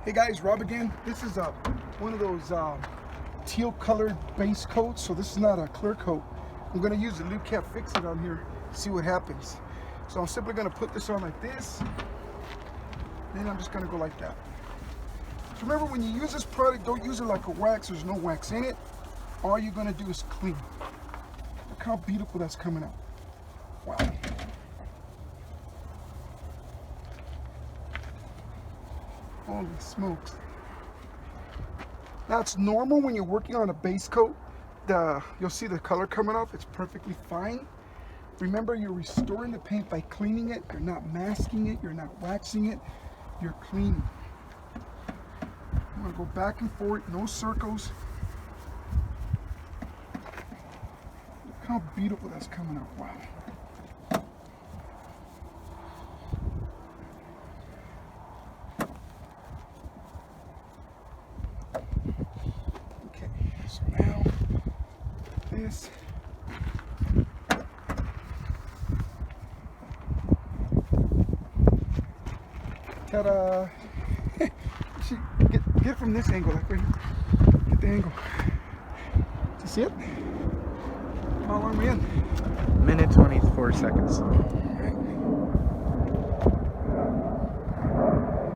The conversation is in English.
Hey guys, Rob again. This is one of those teal colored base coats, so this is not a clear coat. I'm going to use the Lukat Fix It on here, see what happens. So I'm simply going to put this on like this, then I'm just going to go like that. So remember, when you use this product, don't use it like a wax. There's no wax in it. All you're going to do is clean. Look how beautiful that's coming out. Wow. Holy smokes. Now it's normal when you're working on a base coat. You'll see the color coming off. It's perfectly fine. Remember, you're restoring the paint by cleaning it. You're not masking it. You're not waxing it. You're cleaning. I'm going to go back and forth. No circles. Look how beautiful that's coming out. Wow. So now, this. Ta-da! Get from this angle, like right here. Get the angle. Do you see it? How long are we in? Minute 24 seconds.